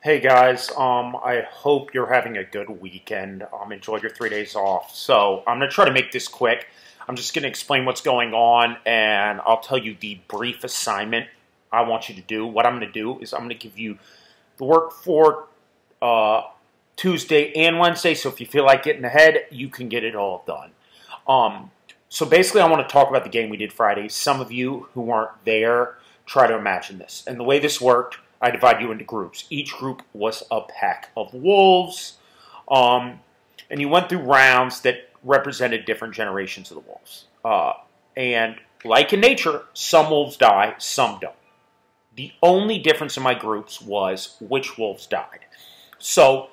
Hey guys, I hope you're having a good weekend. Enjoy your 3 days off. So I'm gonna try to make this quick. I'm just gonna explain what's going on, and I'll tell you the brief assignment I want you to do. What I'm gonna do is I'm gonna give you the work for Tuesday and Wednesday. So if you feel like getting ahead, you can get it all done. So basically, I want to talk about the game we did Friday. Some of you who weren't there try to imagine this, and the way this worked. I divide you into groups. Each group was a pack of wolves, and you went through rounds that represented different generations of the wolves. And like in nature, some wolves die, some don't. The only difference in my groups was which wolves died. So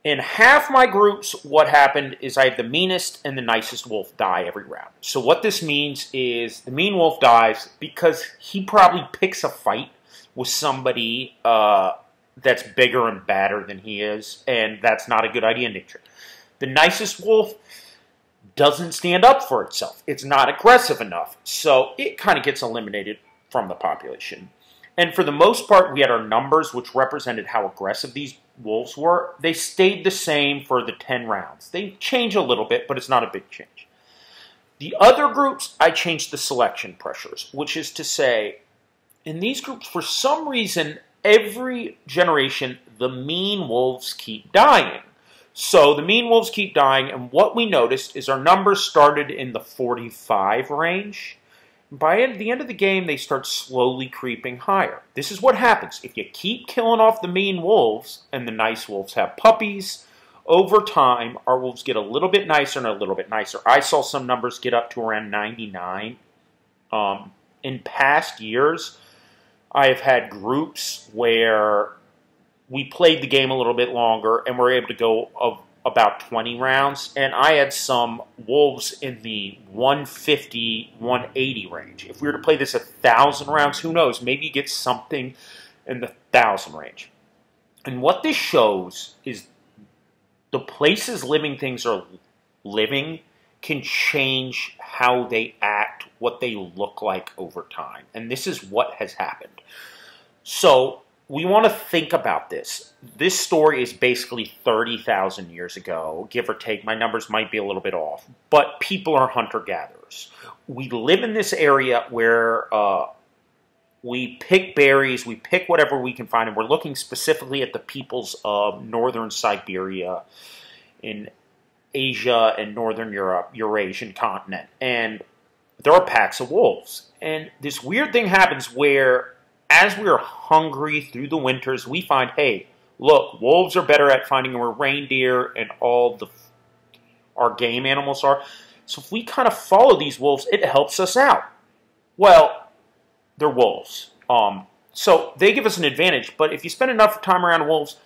in half my groups, what happened is I had the meanest and the nicest wolf die every round. So what this means is the mean wolf dies because he probably picks a fight with somebody that's bigger and badder than he is, and that's not a good idea in nature. The nicest wolf doesn't stand up for itself. It's not aggressive enough, so it kind of gets eliminated from the population. And for the most part, we had our numbers, which represented how aggressive these wolves were. They stayed the same for the 10 rounds. They change a little bit, but it's not a big change. The other groups, I changed the selection pressures, which is to say, in these groups, for some reason, every generation, the mean wolves keep dying. So the mean wolves keep dying, and what we noticed is our numbers started in the 45 range. By the end of the game, they start slowly creeping higher. This is what happens. If you keep killing off the mean wolves, and the nice wolves have puppies, over time, our wolves get a little bit nicer and a little bit nicer. I saw some numbers get up to around 99. In past years, I have had groups where we played the game a little bit longer and were able to go of about 20 rounds, and I had some wolves in the 150, 180 range. If we were to play this 1,000 rounds, who knows? Maybe you get something in the 1,000 range. And what this shows is the places living things are living can change how they act, what they look like over time. And this is what has happened. So we want to think about this. This story is basically 30,000 years ago, give or take. My numbers might be a little bit off. But people are hunter-gatherers. We live in this area where we pick berries, we pick whatever we can find, and we're looking specifically at the peoples of northern Siberia in Asia and Northern Europe, Eurasian continent, and there are packs of wolves. And this weird thing happens where, as we're hungry through the winters, we find, hey, look, wolves are better at finding where reindeer and all our game animals are. So if we kind of follow these wolves, it helps us out. Well, they're wolves. So they give us an advantage, but if you spend enough time around wolves,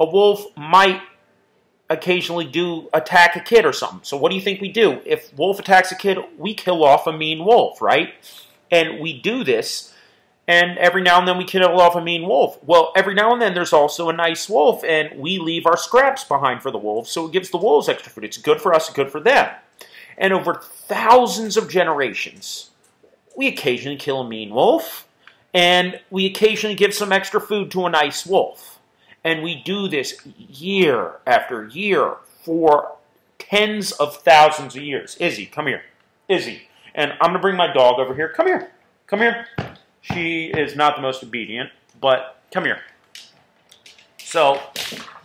a wolf might occasionally do attack a kid or something. So what do you think we do? If wolf attacks a kid, we kill off a mean wolf, right? And we do this, and every now and then we kill off a mean wolf. Well, every now and then there's also a nice wolf, and we leave our scraps behind for the wolves, so it gives the wolves extra food. It's good for us, good for them. And over thousands of generations, we occasionally kill a mean wolf, and we occasionally give some extra food to a nice wolf. And we do this year after year for tens of thousands of years. Izzy, come here. Izzy. And I'm going to bring my dog over here. Come here. Come here. She is not the most obedient, but come here. So,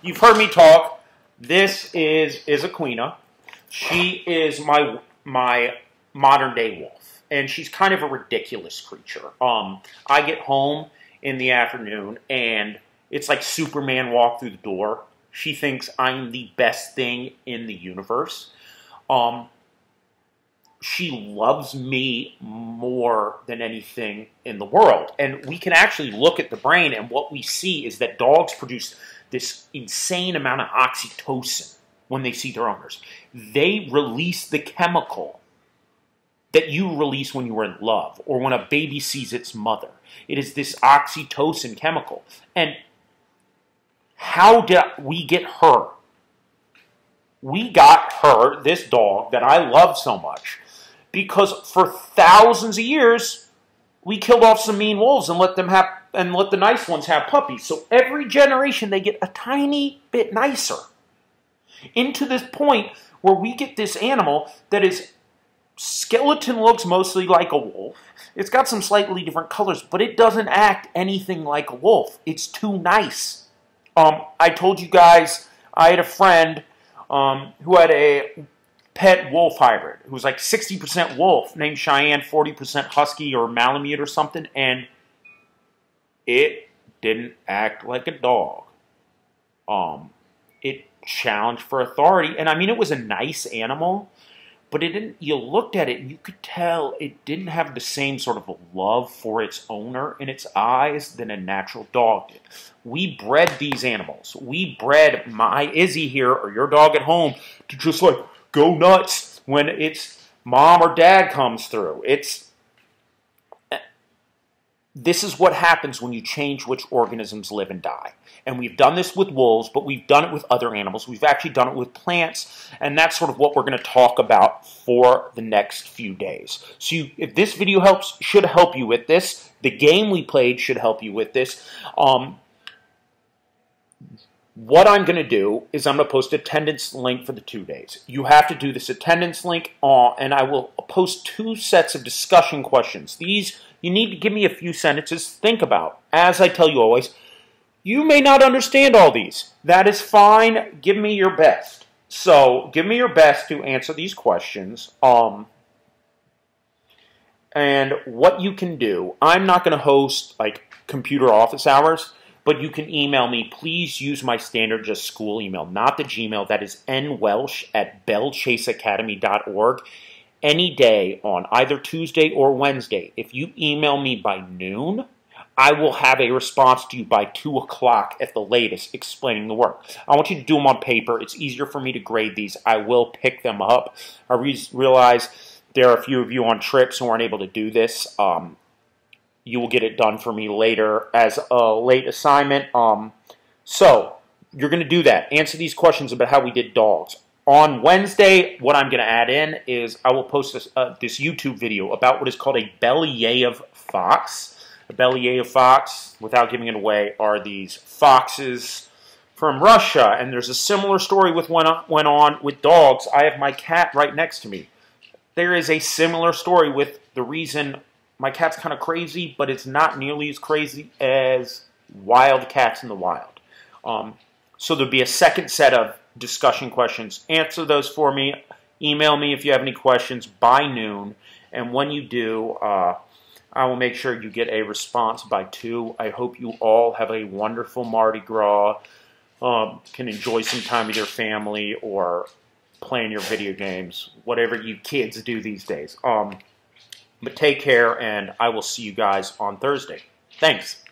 you've heard me talk. This is Aquina. She is my modern-day wolf. And she's kind of a ridiculous creature. I get home in the afternoon, and it's like Superman walked through the door. She thinks I'm the best thing in the universe. She loves me more than anything in the world. And we can actually look at the brain, and what we see is that dogs produce this insane amount of oxytocin when they see their owners. They release the chemical that you release when you are in love or when a baby sees its mother. It is this oxytocin chemical. And how did we get her? We got her, this dog that I love so much, because for thousands of years, we killed off some mean wolves and let them have and let the nice ones have puppies. So every generation they get a tiny bit nicer. Into this point where we get this animal that is skeleton looks mostly like a wolf. It's got some slightly different colors, but it doesn't act anything like a wolf. It's too nice. I told you guys I had a friend who had a pet wolf hybrid who was like 60% wolf, named Cheyenne, 40% husky or Malamute or something, and it didn't act like a dog. It challenged for authority, and I mean, it was a nice animal, but it didn't. You looked at it, and you could tell it didn't have the same sort of love for its owner in its eyes than a natural dog did. We bred these animals. We bred my Izzy here, or your dog at home, to just like go nuts when its mom or dad comes through. This is what happens when you change which organisms live and die. And we've done this with wolves, but we've done it with other animals. We've actually done it with plants, and that's sort of what we're going to talk about for the next few days. So if this video should help you with this. The game we played should help you with this. What I'm going to do is I'm going to post attendance link for the 2 days. You have to do this attendance link, and I will post 2 sets of discussion questions. These you need to give me a few sentences to think about. As I tell you always, you may not understand all these. That is fine. Give me your best. So give me your best to answer these questions. And what you can do, I'm not going to host like computer office hours, but you can email me. Please use my standard just school email, not the Gmail. That is nwelsh@belchaseacademy.org. Any day on either Tuesday or Wednesday. If you email me by noon, I will have a response to you by 2 o'clock at the latest explaining the work. I want you to do them on paper. It's easier for me to grade these. I will pick them up. I realize there are a few of you on trips who aren't able to do this. You will get it done for me later as a late assignment. So you're going to do that. Answer these questions about how we did dogs. On Wednesday, what I'm going to add in is I will post this YouTube video about what is called a Belyaev fox. A Belyaev fox, without giving it away, are these foxes from Russia. And there's a similar story with went on with dogs. I have my cat right next to me. There is a similar story with the reason my cat's kind of crazy, but it's not nearly as crazy as wild cats in the wild. So there'll be a second set of discussion questions. Answer those for me. Email me if you have any questions by noon. And when you do, I will make sure you get a response by 2. I hope you all have a wonderful Mardi Gras, can enjoy some time with your family or playing your video games, whatever you kids do these days. But take care, and I will see you guys on Thursday. Thanks.